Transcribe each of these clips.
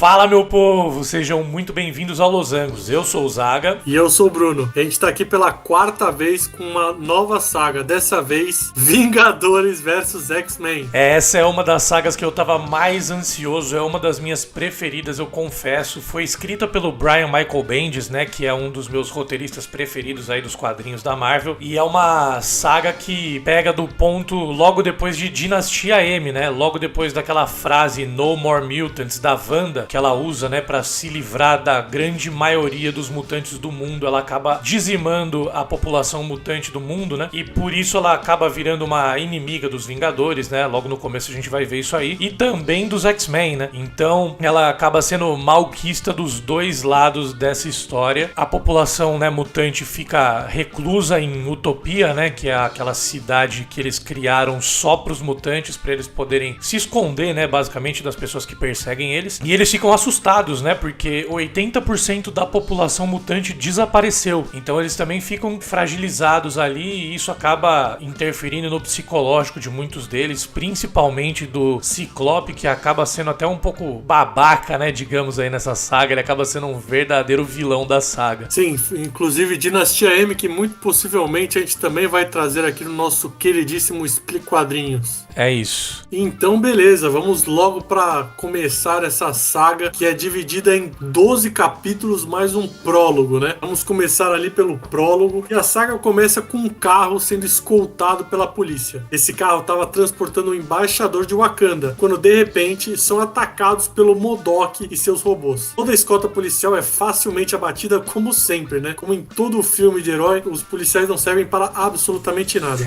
Fala, meu povo! Sejam muito bem-vindos ao Losangos. Eu sou o Zaga. E eu sou o Bruno. A gente tá aqui pela quarta vez com uma nova saga. Dessa vez, Vingadores vs X-Men. Essa é uma das sagas que eu tava mais ansioso, é uma das minhas preferidas, eu confesso. Foi escrita pelo Brian Michael Bendis, né, que é um dos meus roteiristas preferidos aí dos quadrinhos da Marvel. E é uma saga que pega do ponto logo depois de Dinastia M, né? Logo depois daquela frase No More Mutants da Wanda, que ela usa, né, pra se livrar da grande maioria dos mutantes do mundo. Ela acaba dizimando a população mutante do mundo, né? E por isso ela acaba virando uma inimiga dos Vingadores, né? Logo no começo a gente vai ver isso aí. E também dos X-Men, né? Então ela acaba sendo malquista dos dois lados dessa história. A população, né, mutante fica reclusa em Utopia, né? Que é aquela cidade que eles criaram só pros mutantes, pra eles poderem se esconder, né? Basicamente das pessoas que perseguem eles. E eles ficam assustados, né? Porque 80% da população mutante desapareceu. Então eles também ficam fragilizados ali e isso acaba interferindo no psicológico de muitos deles, principalmente do Ciclope, que acaba sendo até um pouco babaca, né? Digamos aí nessa saga. Ele acaba sendo um verdadeiro vilão da saga. Sim, inclusive Dinastia M, que muito possivelmente a gente também vai trazer aqui no nosso queridíssimo Explica Quadrinhos. É isso. Então, beleza, vamos logo para começar essa saga que é dividida em 12 capítulos mais um prólogo, né? Vamos começar ali pelo prólogo e a saga começa com um carro sendo escoltado pela polícia. Esse carro estava transportando um embaixador de Wakanda, quando de repente são atacados pelo MODOK e seus robôs. Toda a escolta policial é facilmente abatida como sempre, né? Como em todo filme de herói, os policiais não servem para absolutamente nada.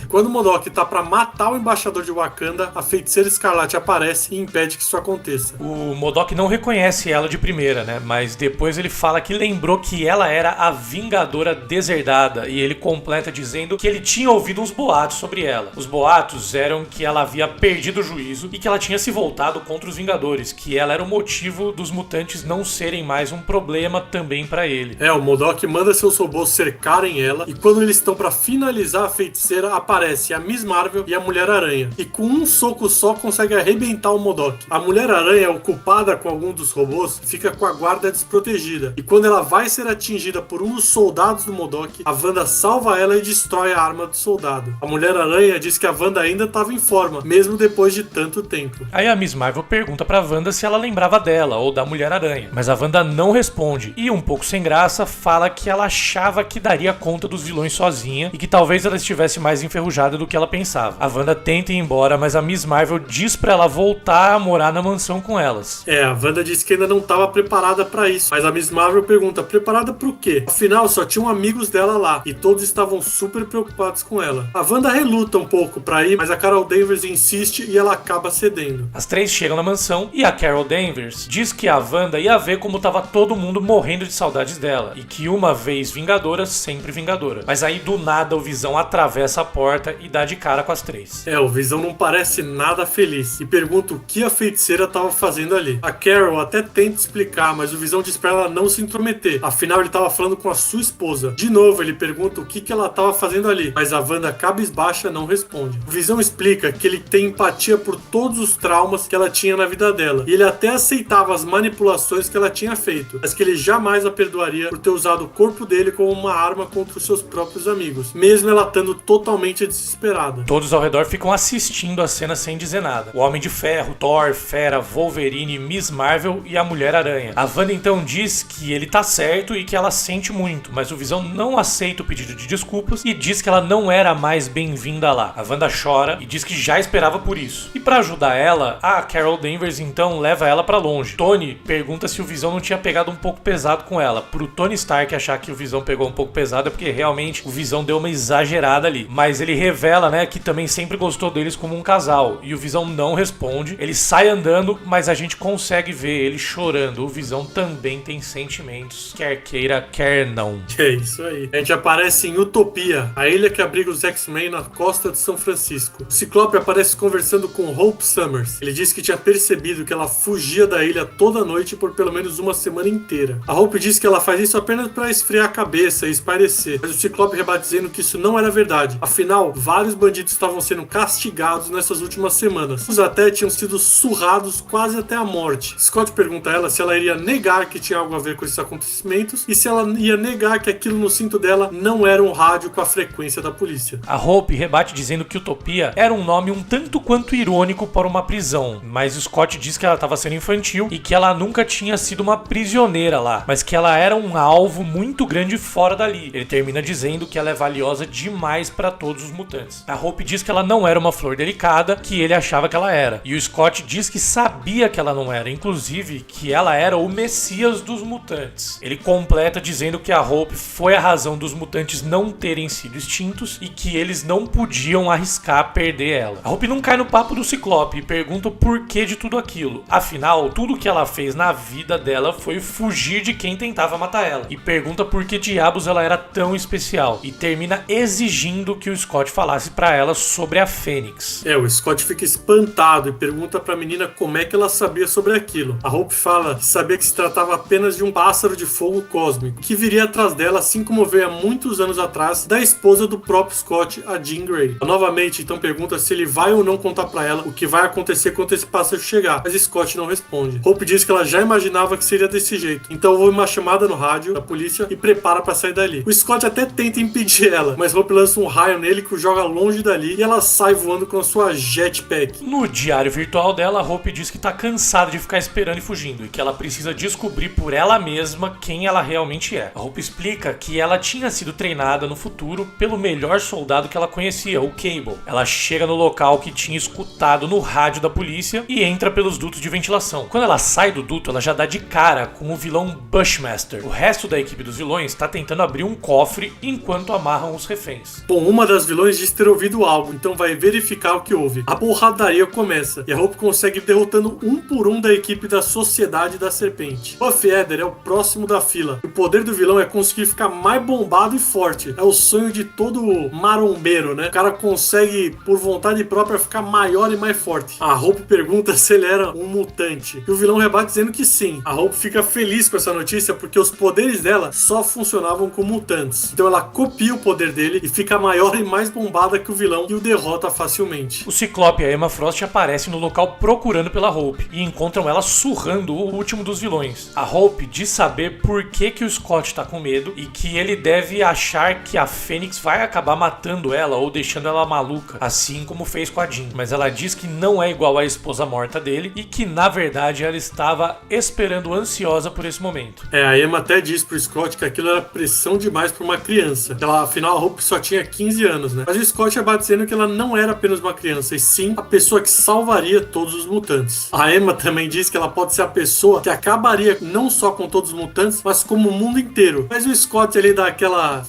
Quando o MODOK tá pra matar o embaixador de Wakanda, a Feiticeira Escarlate aparece e impede que isso aconteça. O MODOK não reconhece ela de primeira, né? Mas depois ele fala que lembrou que ela era a Vingadora Deserdada. E ele completa dizendo que ele tinha ouvido uns boatos sobre ela. Os boatos eram que ela havia perdido o juízo e que ela tinha se voltado contra os Vingadores. Que ela era o motivo dos mutantes não serem mais um problema também pra ele. O MODOK manda seus robôs cercarem ela. E quando eles estão pra finalizar a Feiticeira, aparece a Miss Marvel e a Mulher-Aranha. E com um soco só consegue arrebentar o MODOK. A Mulher-Aranha, ocupada com algum dos robôs, fica com a guarda desprotegida. E quando ela vai ser atingida por um dos soldados do MODOK, a Wanda salva ela e destrói a arma do soldado. A Mulher-Aranha diz que a Wanda ainda estava em forma, mesmo depois de tanto tempo. Aí a Miss Marvel pergunta pra Wanda se ela lembrava dela ou da Mulher-Aranha. Mas a Wanda não responde. E um pouco sem graça, fala que ela achava que daria conta dos vilões sozinha e que talvez ela estivesse mais enferrujada do que ela pensava. A Wanda tenta ir embora, mas a Miss Marvel diz pra ela voltar a morar na mansão com elas. A Wanda disse que ainda não estava preparada pra isso, mas a Miss Marvel pergunta, preparada pro quê? Afinal, só tinham amigos dela lá, e todos estavam super preocupados com ela. A Wanda reluta um pouco pra ir, mas a Carol Danvers insiste e ela acaba cedendo. As três chegam na mansão e a Carol Danvers diz que a Wanda ia ver como tava todo mundo morrendo de saudades dela, e que uma vez Vingadora, sempre Vingadora. Mas aí do nada o Visão atravessa a porta e dá de cara com as três. O Visão não parece nada feliz e pergunta o que a feiticeira estava fazendo ali. A Carol até tenta explicar, mas o Visão diz pra ela não se intrometer. Afinal, ele estava falando com a sua esposa. De novo, ele pergunta o que ela estava fazendo ali, mas a Wanda cabisbaixa não responde. O Visão explica que ele tem empatia por todos os traumas que ela tinha na vida dela, e ele até aceitava as manipulações que ela tinha feito, mas que ele jamais a perdoaria por ter usado o corpo dele como uma arma contra os seus próprios amigos, mesmo ela estando totalmente desesperada. Todos ao redor ficam assistindo a cena sem dizer nada. O Homem de Ferro, Thor, Fera, Wolverine, Miss Marvel e a Mulher-Aranha. A Wanda então diz que ele tá certo e que ela sente muito, mas o Visão não aceita o pedido de desculpas e diz que ela não era mais bem-vinda lá. A Wanda chora e diz que já esperava por isso. E pra ajudar ela, a Carol Danvers então leva ela pra longe. Tony pergunta se o Visão não tinha pegado um pouco pesado com ela. Pro Tony Stark achar que o Visão pegou um pouco pesado é porque realmente o Visão deu uma exagerada ali. Mas ele revela, né, que também sempre gostou deles como um casal. E o Visão não responde. Ele sai andando, mas a gente consegue ver ele chorando. O Visão também tem sentimentos, quer queira, quer não. É isso aí. A gente aparece em Utopia, a ilha que abriga os X-Men na costa de São Francisco. O Ciclope aparece conversando com Hope Summers. Ele disse que tinha percebido que ela fugia da ilha toda noite por pelo menos uma semana inteira. A Hope diz que ela faz isso apenas para esfriar a cabeça e espairecer, mas o Ciclope rebate dizendo que isso não era verdade. Afinal, vários bandidos estavam sendo castigados nessas últimas semanas. Uns até tinham sido sussurrados quase até a morte. Scott pergunta a ela se ela iria negar que tinha algo a ver com esses acontecimentos e se ela ia negar que aquilo no cinto dela não era um rádio com a frequência da polícia. A Hope rebate dizendo que Utopia era um nome um tanto quanto irônico para uma prisão, mas Scott diz que ela estava sendo infantil e que ela nunca tinha sido uma prisioneira lá, mas que ela era um alvo muito grande fora dali. Ele termina dizendo que ela é valiosa demais para todos os mutantes. A Hope diz que ela não era uma flor delicada, que ele achava que ela era. E o Scott diz que sabia que ela não era, inclusive que ela era o Messias dos mutantes. Ele completa dizendo que a Hope foi a razão dos mutantes não terem sido extintos e que eles não podiam arriscar perder ela. A Hope não cai no papo do Ciclope e pergunta o porquê de tudo aquilo. Afinal, tudo que ela fez na vida dela foi fugir de quem tentava matar ela. E pergunta por que diabos ela era tão especial. E termina exigindo que o Scott falasse pra ela sobre a Fênix. O Scott fica espantado e pergunta pra menina como é que ela sabia sobre aquilo. A Hope fala que sabia que se tratava apenas de um pássaro de fogo cósmico, que viria atrás dela, assim como veio há muitos anos atrás da esposa do próprio Scott, a Jean Grey. Ela novamente então pergunta se ele vai ou não contar pra ela o que vai acontecer quando esse pássaro chegar, mas Scott não responde. Hope diz que ela já imaginava que seria desse jeito, então houve uma chamada no rádio da polícia e prepara pra sair dali. O Scott até tenta impedir ela, mas Hope lança um raio nele que o joga longe dali e ela sai voando com a sua jetpack. No diário virtual dela, Hope diz que tá cansada de ficar esperando e fugindo e que ela precisa descobrir por ela mesma quem ela realmente é. A Hope explica que ela tinha sido treinada no futuro pelo melhor soldado que ela conhecia, o Cable. Ela chega no local que tinha escutado no rádio da polícia e entra pelos dutos de ventilação. Quando ela sai do duto, ela já dá de cara com o vilão Bushmaster. O resto da equipe dos vilões tá tentando abrir um cofre enquanto amarram os reféns. Bom, uma das vilões diz ter ouvido algo, então vai verificar o que houve. A porradaria começa e a Hope consegue ir derrotando um por um da equipe da Sociedade da Serpente. Buff Eder é o próximo da fila. O poder do vilão é conseguir ficar mais bombado e forte. É o sonho de todo marombeiro, né? O cara consegue, por vontade própria, ficar maior e mais forte. A Hope pergunta se ele era um mutante. E o vilão rebate dizendo que sim. A Hope fica feliz com essa notícia porque os poderes dela só funcionavam com mutantes. Então ela copia o poder dele e fica maior e mais bombada que o vilão e o derrota facilmente. O Ciclope e a Emma Frost aparecem no local procurando pela Hope e encontram ela surrando o último dos vilões. A Hope diz saber por que o Scott tá com medo e que ele deve achar que a Fênix vai acabar matando ela ou deixando ela maluca, assim como fez com a Jean. Mas ela diz que não é igual à esposa morta dele e que na verdade ela estava esperando ansiosa por esse momento. A Emma até diz pro Scott que aquilo era pressão demais pra uma criança. Afinal, a Hope só tinha 15 anos, né? Mas o Scott acaba dizendo que ela não era apenas uma criança, e sim a pessoa que salvaria todos os mutantes. A Emma também diz que ela pode ser a pessoa que acabaria não só com todos os mutantes, mas como o mundo inteiro. Mas o Scott ele dá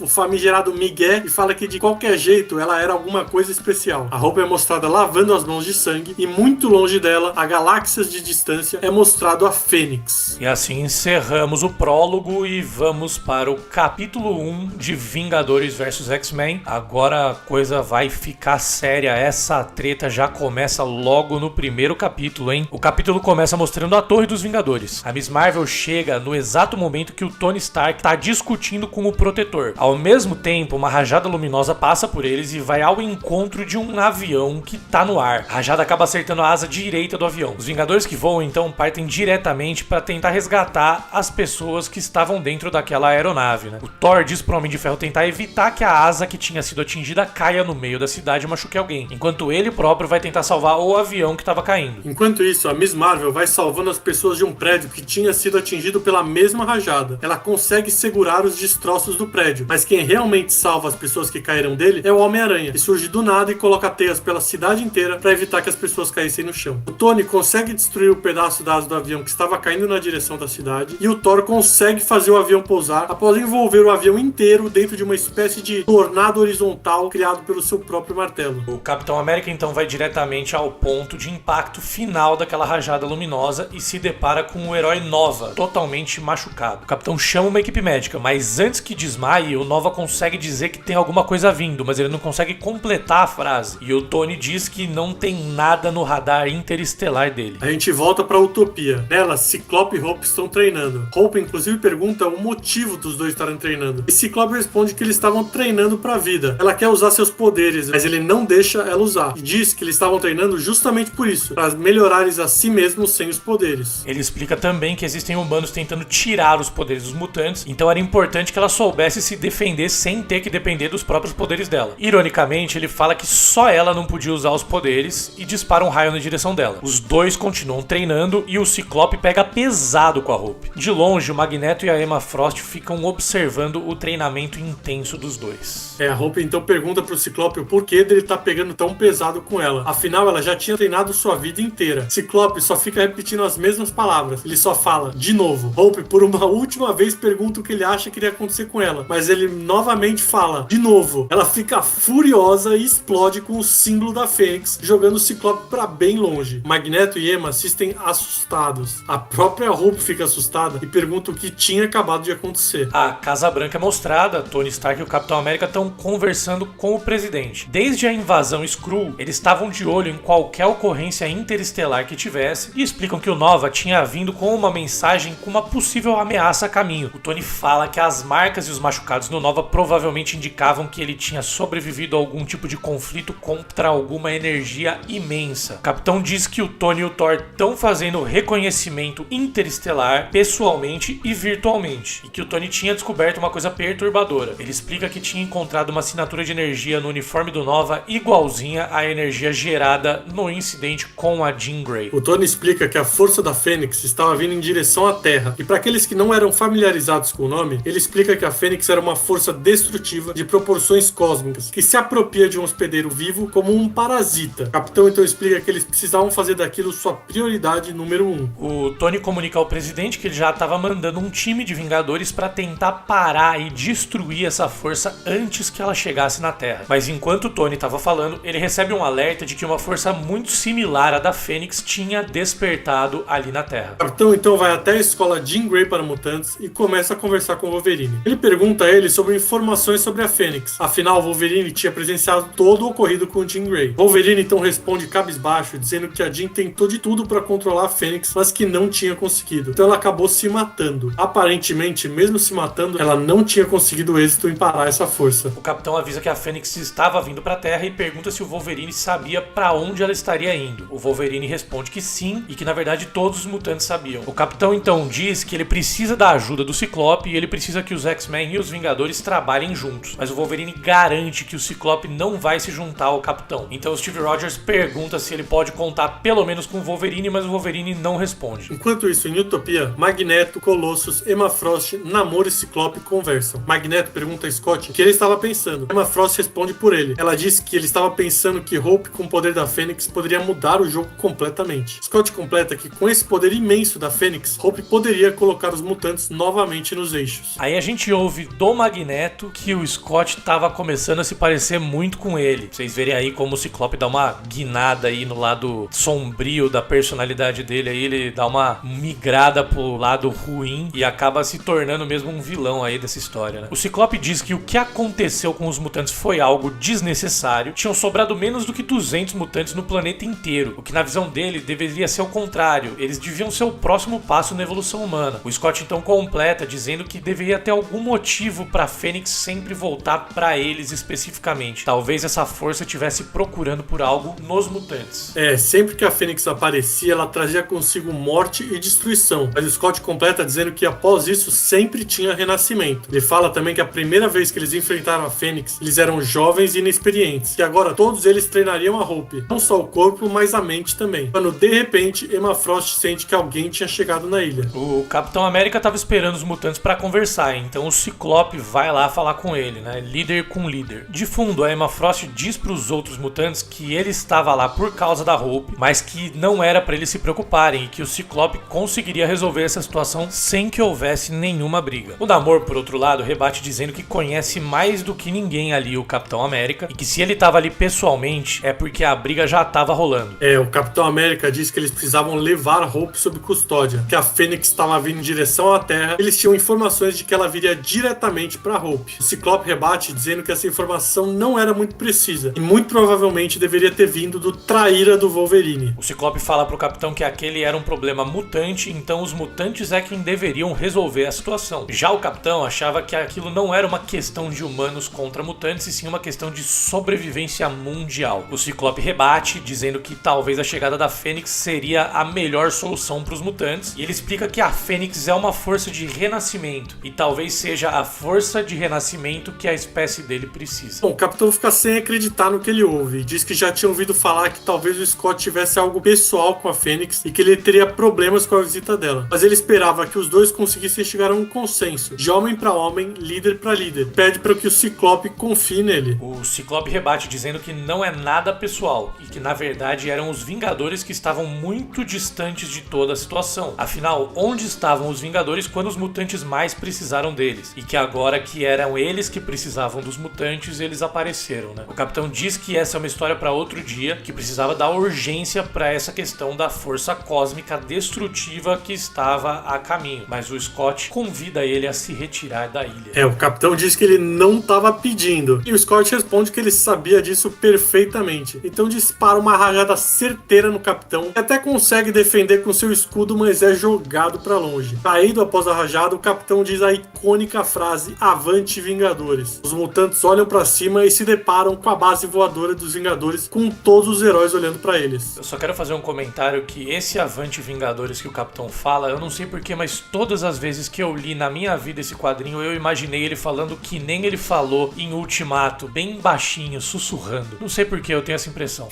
o famigerado migué e fala que de qualquer jeito ela era alguma coisa especial. A Hope é mostrada lavando as mãos de sangue e muito longe dela, a galáxias de distância, é mostrado a Fênix. E assim encerramos o prólogo e vamos para o capítulo 1 de Vingadores vs X-Men. Agora a coisa vai ficar séria, essa treta já começa logo no primeiro capítulo, hein? O capítulo começa mostrando a Torre dos Vingadores. A Miss Marvel chega no exato momento que o Tony Stark tá discutindo com o Protetor. Ao mesmo tempo, uma rajada luminosa passa por eles e vai ao encontro de um avião que tá no ar. A rajada acaba acertando a asa direita do avião. Os Vingadores que voam então partem diretamente para tentar resgatar as pessoas que estavam dentro daquela aeronave, né? O Thor diz pro Homem de Ferro tentar evitar que a asa que tinha sido atingida caia no meio da cidade e machuque alguém, enquanto ele próprio vai tentar salvar o avião que estava caindo. Enquanto isso, a Miss Marvel vai salvando as pessoas de um prédio que tinha sido atingido pela mesma rajada. Ela consegue segurar os destroços do prédio, mas quem realmente salva as pessoas que caíram dele é o Homem-Aranha, que surge do nada e coloca teias pela cidade inteira para evitar que as pessoas caíssem no chão. O Tony consegue destruir o pedaço da asa do avião que estava caindo na direção da cidade, e o Thor consegue fazer o avião pousar após envolver o avião inteiro dentro de uma espécie de tornado horizontal criado pelo seu próprio martelo. O Capitão América então vai diretamente ao ponto de impacto final daquela rajada luminosa e se depara com o herói Nova, totalmente machucado. O Capitão chama uma equipe médica, mas antes que desmaie, o Nova consegue dizer que tem alguma coisa vindo, mas ele não consegue completar a frase. E o Tony diz que não tem nada no radar interestelar dele. A gente volta pra Utopia. Nela, Ciclope e Hope estão treinando. Hope, inclusive, pergunta o motivo dos dois estarem treinando. E Ciclope responde que eles estavam treinando pra vida. Ela quer usar seus poderes, mas ele não deixa ela usar. E diz que eles estavam treinando justamente por isso, pra para melhorares a si mesmos sem os poderes. Ele explica também que existem humanos tentando tirar os poderes dos mutantes, então era importante que ela soubesse se defender sem ter que depender dos próprios poderes dela. Ironicamente, ele fala que só ela não podia usar os poderes e dispara um raio na direção dela. Os dois continuam treinando e o Ciclope pega pesado com a Hope. De longe, o Magneto e a Emma Frost ficam observando o treinamento intenso dos dois. A Hope então pergunta pro Ciclope o porquê dele tá pegando tão pesado com ela. Afinal, ela já tinha treinado sua vida inteira. Ciclope só fica repetindo as mesmas palavras. Ele só fala, de novo. Hope, por uma última vez, pergunta o que ele acha que iria acontecer com ela. Mas ele novamente fala, de novo. Ela fica furiosa e explode com o símbolo da Fênix, jogando o Ciclope pra bem longe. Magneto e Emma assistem assustados. A própria Hope fica assustada e pergunta o que tinha acabado de acontecer. A Casa Branca é mostrada, Tony Stark e o Capitão América estão conversando com o presidente. Desde a invasão Skrull, eles estavam de olho em qualquer ocorrência interestelar que tivesse e explicam que o Nova tinha vindo com uma mensagem com uma possível ameaça a caminho. O Tony fala que as marcas e os machucados no Nova provavelmente indicavam que ele tinha sobrevivido a algum tipo de conflito contra alguma energia imensa. O Capitão diz que o Tony e o Thor estão fazendo reconhecimento interestelar pessoalmente e virtualmente, e que o Tony tinha descoberto uma coisa perturbadora. Ele explica que tinha encontrado uma assinatura de energia no uniforme do Nova igualzinha à energia gerada no incidente com a Jean Grey. O Tony explica que a força da Fênix estava vindo em direção à Terra, e para aqueles que não eram familiarizados com o nome, ele explica que a Fênix era uma força destrutiva de proporções cósmicas, que se apropria de um hospedeiro vivo como um parasita. O Capitão então explica que eles precisavam fazer daquilo sua prioridade número 1. O Tony comunica ao presidente que ele já estava mandando um time de Vingadores para tentar parar e destruir essa força antes que ela chegasse na Terra. Mas enquanto o Tony estava falando, ele recebe um alerta de que uma força muito similar à da Fênix tinha despertado ali na Terra. O Capitão então vai até a escola Jean Grey para mutantes e começa a conversar com o Wolverine. Ele pergunta a ele sobre informações sobre a Fênix. Afinal, Wolverine tinha presenciado todo o ocorrido com o Jean Grey. Wolverine então responde cabisbaixo, dizendo que a Jean tentou de tudo para controlar a Fênix, mas que não tinha conseguido. Então ela acabou se matando. Aparentemente, mesmo se matando, ela não tinha conseguido êxito em parar essa força. O Capitão avisa que a Fênix estava vindo para a Terra e pergunta se o Wolverine sabia para onde ela estaria indo. O Wolverine responde que sim e que na verdade todos os mutantes sabiam. O Capitão então diz que ele precisa da ajuda do Ciclope e ele precisa que os X-Men e os Vingadores trabalhem juntos. Mas o Wolverine garante que o Ciclope não vai se juntar ao Capitão. Então o Steve Rogers pergunta se ele pode contar pelo menos com o Wolverine, mas o Wolverine não responde. Enquanto isso, em Utopia, Magneto, Colossus, Emma Frost, Namor e Ciclope conversam. Magneto pergunta a Scott o que ele estava pensando. Emma Frost responde por ele. Ela diz que ele estava pensando que Hope, com o poder da Fênix, poderia mudar o jogo completamente. Scott completa que com esse poder imenso da Fênix, Hope poderia colocar os mutantes novamente nos eixos. Aí a gente ouve do Magneto que o Scott estava começando a se parecer muito com ele. Vocês verem aí como o Ciclope dá uma guinada aí no lado sombrio da personalidade dele, aí ele dá uma migrada pro lado ruim e acaba se tornando mesmo um vilão aí dessa história, né? O Ciclope diz que o que aconteceu com os mutantes foi algo desnecessário. Tinham sobrado menos do que 200 mutantes no planeta inteiro, o que na visão dele deveria ser o contrário. Eles deviam ser o próximo passo na evolução humana. O Scott então completa dizendo que deveria ter algum motivo pra Fênix sempre voltar pra eles especificamente. Talvez essa força estivesse procurando por algo nos mutantes. Sempre que a Fênix aparecia, ela trazia consigo morte e destruição. Mas o Scott completa dizendo que após isso sempre tinha renascimento. Ele fala também que a primeira vez que eles enfrentaram a Fênix, eles eram jovens e inexperientes. E agora todos eles treinariam a Hope. Não só o corpo, mas a mente também. Quando de repente, Emma Frost sente que alguém tinha chegado na ilha. O Capitão América estava esperando os mutantes para conversar, então o Ciclope vai lá falar com ele, né? Líder com líder. De fundo, a Emma Frost diz para os outros mutantes que ele estava lá por causa da Hope, mas que não era para eles se preocuparem e que o Ciclope conseguiria resolver essa situação sem que houvesse nenhuma briga. O Namor, por outro lado, rebate dizendo que conhece mais do que ninguém ali o Capitão América e que se ele estava ali pessoalmente é porque a briga já estava rolando. O Capitão América diz que eles precisavam levar a Hope sob custódia, que a Fênix estava vindo em direção à Terra. Eles tinham informações de que ela viria diretamente para Hope. O Ciclope rebate dizendo que essa informação não era muito precisa e muito provavelmente deveria ter vindo do traíra do Wolverine. O Ciclope fala pro Capitão que aquele era um problema mutante, então os mutantes é quem deveriam resolver a situação. Já o Capitão achava que aquilo não era uma questão de humanos contra mutantes, e sim uma questão de sobrevivência mundial. O Ciclope rebate, dizendo que talvez talvez a chegada da Fênix seria a melhor solução para os mutantes, e ele explica que a Fênix é uma força de renascimento, e talvez seja a força de renascimento que a espécie dele precisa. Bom, o Capitão fica sem acreditar no que ele ouve, diz que já tinha ouvido falar que talvez o Scott tivesse algo pessoal com a Fênix e que ele teria problemas com a visita dela, mas ele esperava que os dois conseguissem chegar a um consenso, de homem para homem, líder para líder. Pede para que o Ciclope confie nele. O Ciclope rebate dizendo que não é nada pessoal e que na verdade eram os Vingadores que estavam muito distantes de toda a situação. Afinal, onde estavam os Vingadores quando os mutantes mais precisaram deles? E que agora que eram eles que precisavam dos mutantes, eles apareceram, né? O Capitão diz que essa é uma história para outro dia, que precisava dar urgência para essa questão da força cósmica destrutiva que estava a caminho, mas o Scott convida ele a se retirar da ilha. O Capitão diz que ele não estava pedindo, e o Scott responde que ele sabia disso perfeitamente. Então dispara uma rajada certeira no Capitão, que até consegue defender com seu escudo, mas é jogado para longe. Caído após a rajada, o Capitão diz a icônica frase "Avante Vingadores". Os mutantes olham para cima e se deparam com a base voadora dos Vingadores, com todos os heróis olhando para eles. Eu só quero fazer um comentário que esse Avante Vingadores que o Capitão fala, eu não sei porquê, mas todas as vezes que eu li na minha vida esse quadrinho, eu imaginei ele falando que nem ele falou em Ultimato, bem baixinho, sussurrando. Não sei porquê, eu tenho essa impressão.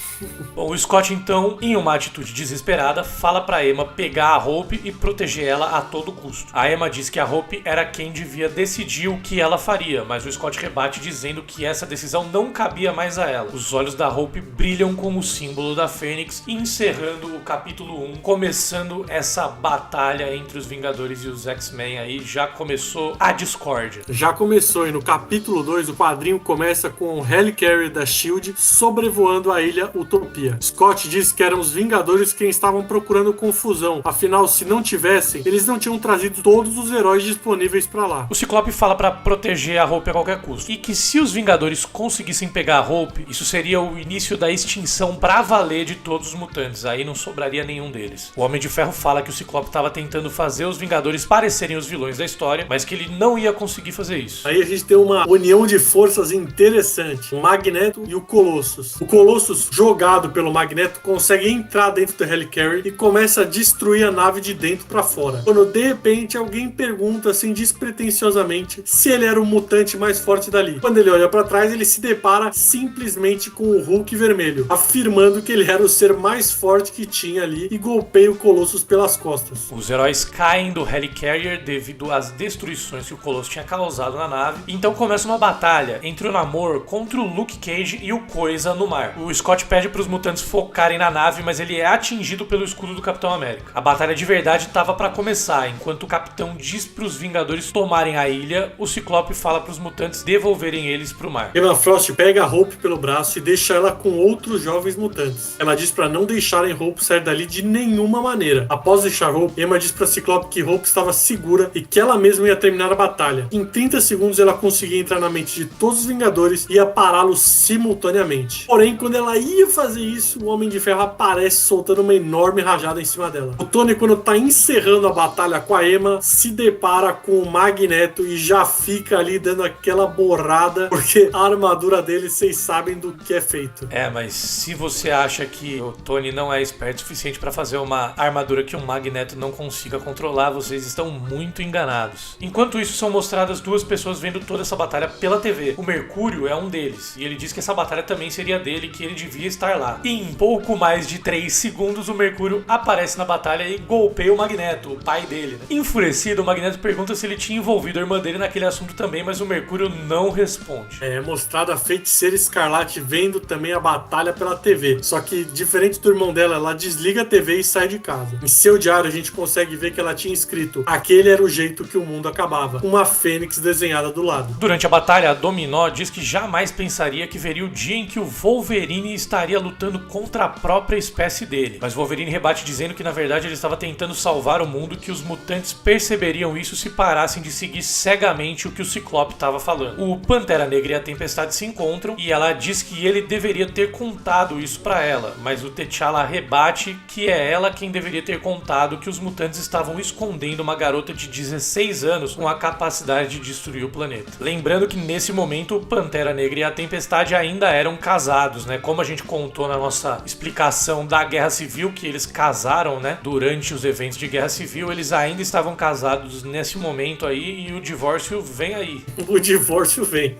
Bom, o Scott então, em uma atitude desesperada, fala pra Emma pegar a Hope e proteger ela a todo custo. A Emma diz que a Hope era quem devia decidir o que ela faria, mas o Scott rebate dizendo que essa decisão não cabia mais a ela. Os olhos da Hope brilham como o símbolo da Fênix, encerrando o capítulo 1, começando essa batalha entre os Vingadores e os X-Men aí, já começou a discórdia. Já começou, e no capítulo 2 o quadrinho começa com o Helicarrier da SHIELD sobrevoando a ilha Utopia. Scott diz que eram os Vingadores quem estavam procurando confusão, afinal, se não tivessem, eles não tinham trazido todos os heróis disponíveis pra lá. O Ciclope fala pra proteger a Hope a qualquer custo, e que se os Vingadores conseguissem pegar a Hope, isso seria o início da extinção pra valer de todos os mutantes, aí não sobraria nenhum deles. O Homem de Ferro fala que o Ciclope estava tentando fazer os Vingadores parecerem os vilões da história, mas que ele não ia conseguir fazer isso. Aí a gente tem uma união de forças interessante, o Magneto e o Colossus. O Colossus, jogado pelo Magneto, consegue entrar dentro do Helicarrier e começa a destruir a nave de dentro pra fora. Quando de repente alguém pergunta assim despretensiosamente se ele era o mutante mais forte dali. Quando ele olha pra trás, ele se depara simplesmente com o Hulk vermelho, afirmando que ele era o ser mais forte que tinha ali e golpeia o Colossus pelas costas. Os heróis caem do Helicarrier devido às destruições que o Colossus tinha causado na nave, então começa uma batalha entre o Namor contra o Luke Cage e o Coisa no mar. O Scott pede para os mutantes focarem na nave, mas ele é atingido pelo escudo do Capitão América. A batalha de verdade estava para começar, enquanto o Capitão diz para os Vingadores tomarem a ilha, o Ciclope fala para os mutantes devolverem eles para o mar. Emma Frost pega a Hope pelo braço e deixa ela com outros jovens mutantes. Ela diz para não deixarem Hope sair dali de nenhuma maneira. Após deixar Hope, Emma diz para Ciclope que Hope estava segura e que ela mesma ia terminar a batalha. Em 30 segundos ela conseguia entrar na mente de todos os Vingadores e ia pará-los simultaneamente. Porém, quando ela ia fazer isso, o Homem de Ferro aparece soltando uma enorme rajada em cima dela. O Tony, quando tá encerrando a batalha com a Emma, se depara com o Magneto e já fica ali dando aquela borrada, porque a armadura dele, vocês sabem do que é feito. Mas se você acha que o Tony não é esperto o suficiente para fazer uma armadura que um Magneto não consiga controlar, vocês estão muito enganados. Enquanto isso, são mostradas duas pessoas vendo toda essa batalha pela TV. O Mercúrio é um deles, e ele diz que essa batalha também seria dele, que ele devia estar lá. E em pouco mais de 3 segundos, o Mercúrio aparece na batalha e golpeia o Magneto, o pai dele, né? Enfurecido, o Magneto pergunta se ele tinha envolvido a irmã dele naquele assunto também, mas o Mercúrio não responde. É mostrada a Feiticeira Escarlate vendo também a batalha pela TV. Só que, diferente do irmão dela, ela desliga a TV e sai de casa. Em seu diário, a gente consegue ver que ela tinha escrito: aquele era o jeito que o mundo acabava. Uma fênix desenhada do lado. Durante a batalha, a Dominó diz que jamais pensaria que veria o dia em que o Wolverine estaria lutando contra a própria espécie dele. Mas Wolverine rebate dizendo que, na verdade, ele estava tentando salvar o mundo, que os mutantes perceberiam isso se parassem de seguir cegamente o que o Ciclope estava falando. O Pantera Negra e a Tempestade se encontram e ela diz que ele deveria ter contado isso pra ela, mas o T'Challa rebate que é ela quem deveria ter contado que os mutantes estavam escondendo uma garota de 16 anos com a capacidade de destruir o planeta. Lembrando que nesse momento o Pantera Negra e a Tempestade ainda eram casados, né? Como a gente contou na nossa explicação explicação da Guerra Civil, que eles casaram, né? Durante os eventos de Guerra Civil, eles ainda estavam casados nesse momento aí e o divórcio vem aí. O divórcio vem.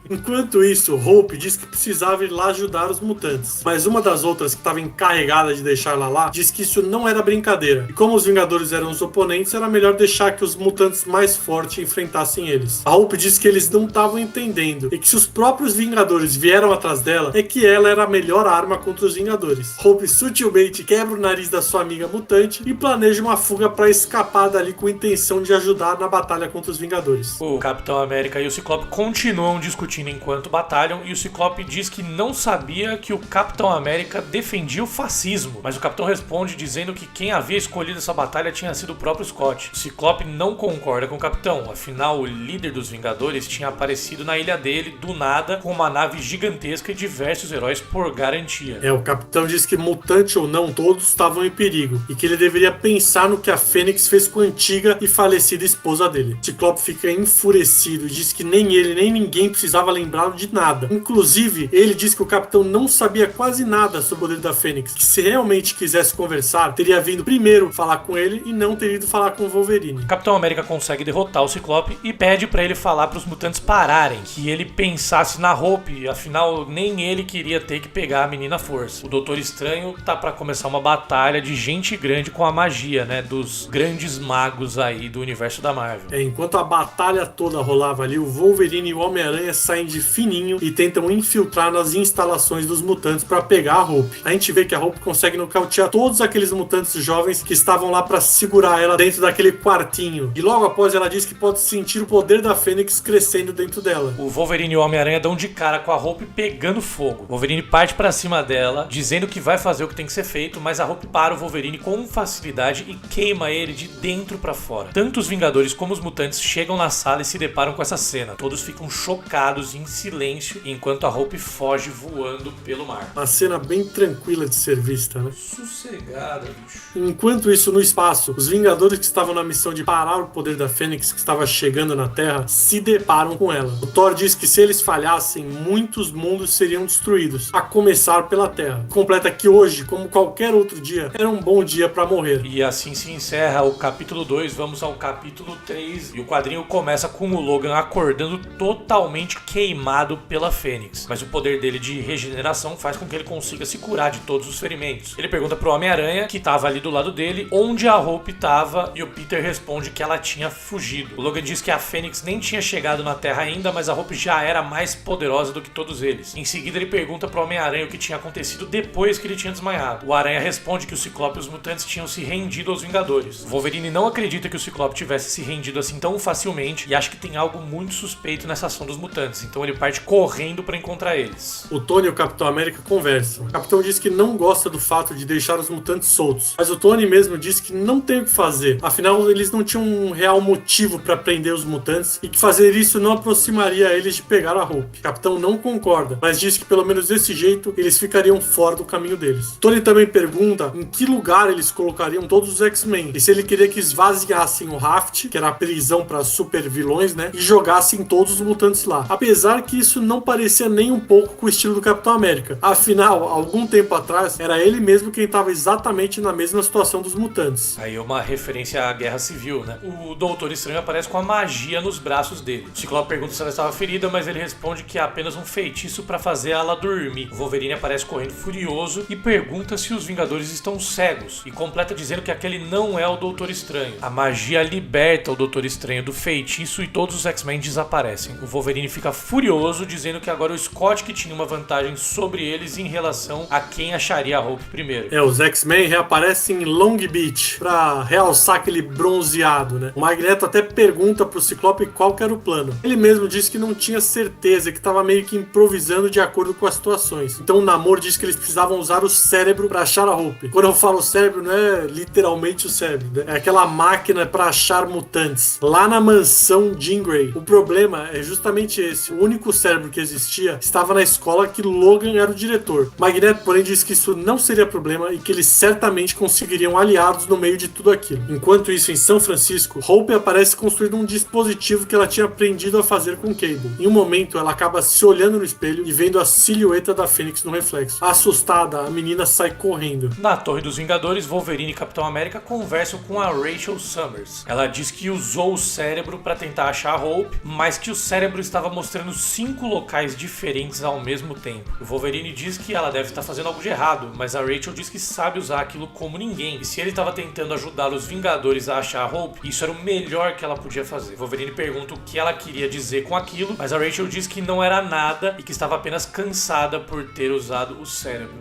Enquanto isso, Hope diz que precisava ir lá ajudar os mutantes. Mas uma das outras que estava encarregada de deixar ela lá, diz que isso não era brincadeira. E como os Vingadores eram os oponentes, era melhor deixar que os mutantes mais fortes enfrentassem eles. A Hope diz que eles não estavam entendendo e que se os próprios Vingadores vieram atrás dela, é que ela era a melhor arma contra os Vingadores. Hope sutilmente quebra o nariz da sua amiga mutante e planeja uma fuga para escapar dali com a intenção de ajudar na batalha contra os Vingadores. O Capitão América e o Ciclope continuam discutindo enquanto batalham e o Ciclope diz que não sabia que o Capitão América defendia o fascismo, mas o Capitão responde dizendo que quem havia escolhido essa batalha tinha sido o próprio Scott. O Ciclope não concorda com o Capitão, afinal o líder dos Vingadores tinha aparecido na ilha dele do nada com uma nave gigantesca e diversos heróis por garantia. O Capitão diz que mutante ou não, todos estavam em perigo e que ele deveria pensar no que a Fênix fez com a antiga e falecida esposa dele. O Ciclope fica enfurecido e diz que nem ele nem ninguém precisava lembrá-lo de nada. Inclusive, ele diz que o Capitão não sabia quase nada sobre o poder da Fênix, que se realmente quisesse conversar, teria vindo primeiro falar com ele e não teria ido falar com o Wolverine. O Capitão América consegue derrotar o Ciclope e pede pra ele falar pros mutantes pararem, que ele pensasse na Hope, afinal nem ele queria ter que pegar a menina à força. O Doutor Estranho tá pra começar uma batalha de gente grande com a magia, né, dos grandes magos aí do universo da Marvel. Enquanto a batalha toda rolava ali, o Wolverine e o Homem-Aranha saem de fininho e tentam infiltrar nas instalações dos mutantes pra pegar a Hope. A gente vê que a Hope consegue nocautear todos aqueles mutantes jovens que estavam lá pra segurar ela dentro daquele quartinho. E logo após ela diz que pode sentir o poder da Fênix crescendo dentro dela. O Wolverine e o Homem-Aranha dão de cara com a Hope pegando fogo. O Wolverine parte pra cima dela, dizendo que vai fazer o que tem que ser feito, mas a Hope para o Wolverine com facilidade e queima ele de dentro pra fora. Tanto os Vingadores como os mutantes chegam na sala e se deparam com essa cena. Todos ficam chocados e em silêncio, enquanto a Hope foge voando pelo mar. Uma cena bem tranquila de ser vista, né? Sossegada, bicho. Enquanto isso, no espaço, os Vingadores que estavam na missão de parar o poder da Fênix, que estava chegando na Terra, se deparam com ela. O Thor diz que se eles falhassem, muitos mundos seriam destruídos, a começar pela Terra. Completa que hoje, como qualquer outro dia, era um bom dia para morrer. E assim se encerra o capítulo 2, vamos ao capítulo 3, e o quadrinho começa com o Logan acordando totalmente queimado pela Fênix, mas o poder dele de regeneração faz com que ele consiga se curar de todos os ferimentos. Ele pergunta pro Homem-Aranha, que tava ali do lado dele, onde a Hope tava, e o Peter responde que ela tinha fugido. O Logan diz que a Fênix nem tinha chegado na Terra ainda, mas a Hope já era mais poderosa do que todos eles. Em seguida ele pergunta pro Homem-Aranha o que tinha acontecido depois que ele tinha desmaiado. O Aranha responde que o Ciclope e os mutantes tinham se rendido aos Vingadores. O Wolverine não acredita que o Ciclope tivesse se rendido assim tão facilmente e acha que tem algo muito suspeito nessa ação dos mutantes, então ele parte correndo para encontrar eles. O Tony e o Capitão América conversam. O Capitão diz que não gosta do fato de deixar os mutantes soltos, mas o Tony mesmo diz que não tem o que fazer, afinal eles não tinham um real motivo para prender os mutantes e que fazer isso não aproximaria eles de pegar a Hope. O Capitão não concorda, mas diz que pelo menos desse jeito eles ficariam fora do caminho deles. Tony também pergunta em que lugar eles colocariam todos os X-Men e se ele queria que esvaziassem o Raft, que era a prisão para super vilões, né, e jogassem todos os mutantes lá. Apesar que isso não parecia nem um pouco com o estilo do Capitão América. Afinal, algum tempo atrás, era ele mesmo quem estava exatamente na mesma situação dos mutantes. Aí é uma referência à Guerra Civil, né? O Doutor Estranho aparece com a magia nos braços dele. O Ciclope pergunta se ela estava ferida, mas ele responde que é apenas um feitiço para fazer ela dormir. O Wolverine aparece correndo furioso e pergunta se os Vingadores estão cegos, e completa dizendo que aquele não é o Doutor Estranho. A magia liberta o Doutor Estranho do feitiço e todos os X-Men desaparecem. O Wolverine fica furioso, dizendo que agora o Scott que tinha uma vantagem sobre eles em relação a quem acharia a Hope primeiro. Os X-Men reaparecem em Long Beach pra realçar aquele bronzeado, né? O Magneto até pergunta pro Ciclope qual que era o plano. Ele mesmo disse que não tinha certeza, que tava meio que improvisando de acordo com as situações. Então o Namor disse que eles precisavam usar o cérebro pra achar a Hope. Quando eu falo cérebro, não é literalmente o cérebro, né? É aquela máquina pra achar mutantes. Lá na mansão Jean Grey. O problema é justamente esse. O único cérebro que existia estava na escola que Logan era o diretor. Magneto, porém, disse que isso não seria problema e que eles certamente conseguiriam aliados no meio de tudo aquilo. Enquanto isso, em São Francisco, Hope aparece construindo um dispositivo que ela tinha aprendido a fazer com Cable. Em um momento, ela acaba se olhando no espelho e vendo a silhueta da Fênix no reflexo. Assustada, Assustada, a menina sai correndo. Na Torre dos Vingadores, Wolverine e Capitão América conversam com a Rachel Summers. Ela diz que usou o cérebro para tentar achar a Hope, mas que o cérebro estava mostrando 5 locais diferentes ao mesmo tempo. O Wolverine diz que ela deve estar fazendo algo de errado, mas a Rachel diz que sabe usar aquilo como ninguém. E se ele estava tentando ajudar os Vingadores a achar a Hope, isso era o melhor que ela podia fazer. Wolverine pergunta o que ela queria dizer com aquilo, mas a Rachel diz que não era nada e que estava apenas cansada por ter usado o cérebro.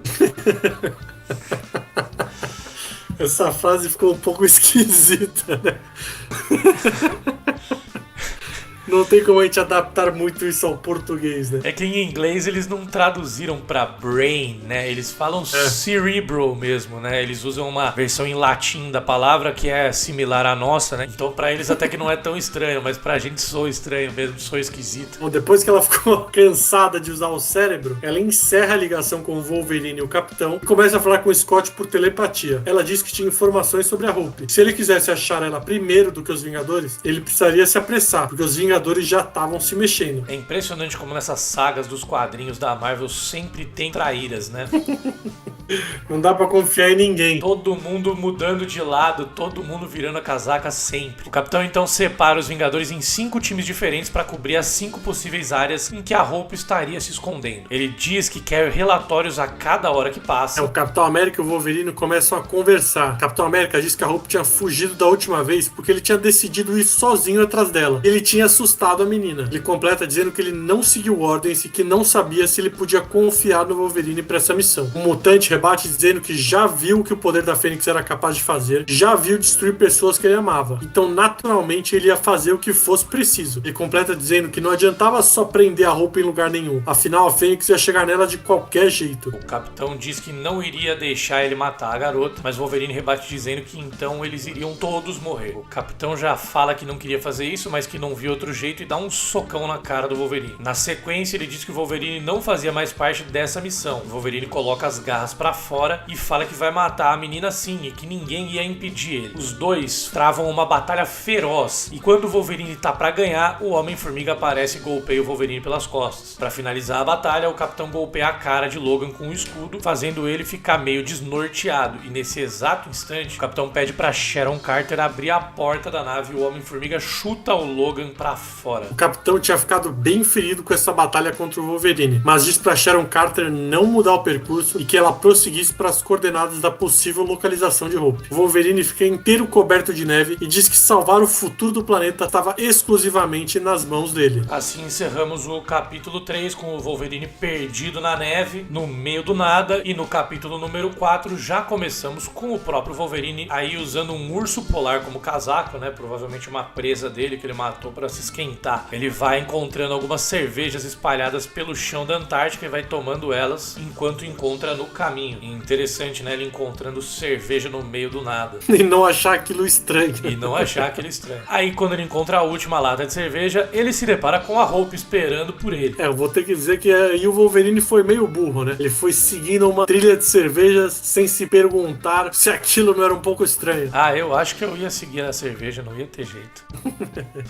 Essa frase ficou um pouco esquisita, né? Não tem como a gente adaptar muito isso ao português, né? É que em inglês eles não traduziram pra brain, né? Eles falam cerebral mesmo, né? Eles usam uma versão em latim da palavra que é similar à nossa, né? Então pra eles até que não é tão estranho, mas pra gente soa estranho mesmo, soa esquisito. Bom, depois que ela ficou cansada de usar o cérebro, ela encerra a ligação com o Wolverine e o Capitão e começa a falar com o Scott por telepatia. Ela diz que tinha informações sobre a Hope. Se ele quisesse achar ela primeiro do que os Vingadores, ele precisaria se apressar, porque os Vingadores já estavam se mexendo. É impressionante como nessas sagas dos quadrinhos da Marvel sempre tem traíras, né? Não dá pra confiar em ninguém. Todo mundo mudando de lado, todo mundo virando a casaca sempre. O Capitão então separa os Vingadores em 5 times diferentes para cobrir as 5 possíveis áreas em que a Hope estaria se escondendo. Ele diz que quer relatórios a cada hora que passa. O Capitão América e o Wolverine começam a conversar. O Capitão América diz que a Hope tinha fugido da última vez porque ele tinha decidido ir sozinho atrás dela. Ele tinha assustado a menina. Ele completa dizendo que ele não seguiu ordens e que não sabia se ele podia confiar no Wolverine para essa missão. O mutante rebate dizendo que já viu o que o poder da Fênix era capaz de fazer, já viu destruir pessoas que ele amava. Então, naturalmente, ele ia fazer o que fosse preciso. Ele completa dizendo que não adiantava só prender a Hope em lugar nenhum. Afinal, a Fênix ia chegar nela de qualquer jeito. O Capitão diz que não iria deixar ele matar a garota, mas Wolverine rebate dizendo que então eles iriam todos morrer. O Capitão já fala que não queria fazer isso, mas que não viu outro jeito e dá um socão na cara do Wolverine. Na sequência, ele diz que o Wolverine não fazia mais parte dessa missão. O Wolverine coloca as garras pra fora e fala que vai matar a menina sim e que ninguém ia impedir ele. Os dois travam uma batalha feroz e quando o Wolverine tá pra ganhar, o Homem-Formiga aparece e golpeia o Wolverine pelas costas. Pra finalizar a batalha, o Capitão golpeia a cara de Logan com um escudo, fazendo ele ficar meio desnorteado. E nesse exato instante, o Capitão pede pra Sharon Carter abrir a porta da nave e o Homem-Formiga chuta o Logan pra fora. O Capitão tinha ficado bem ferido com essa batalha contra o Wolverine, mas diz pra Sharon Carter não mudar o percurso e que ela prosseguisse para as coordenadas da possível localização de Hope. O Wolverine fica inteiro coberto de neve e diz que salvar o futuro do planeta estava exclusivamente nas mãos dele. Assim encerramos o capítulo 3 com o Wolverine perdido na neve, no meio do nada, e no capítulo número 4 já começamos com o próprio Wolverine aí usando um urso polar como casaco, né? Provavelmente uma presa dele que ele matou para se esquentar. Ele vai encontrando algumas cervejas espalhadas pelo chão da Antártica e vai tomando elas enquanto encontra no caminho. Interessante, né? Ele encontrando cerveja no meio do nada. E não achar aquilo estranho. E não achar aquilo estranho. Aí, quando ele encontra a última lata de cerveja, ele se depara com a Hope esperando por ele. Eu vou ter que dizer que aí o Wolverine foi meio burro, né? Ele foi seguindo uma trilha de cervejas sem se perguntar se aquilo não era um pouco estranho. Ah, eu acho que eu ia seguir a cerveja, não ia ter jeito.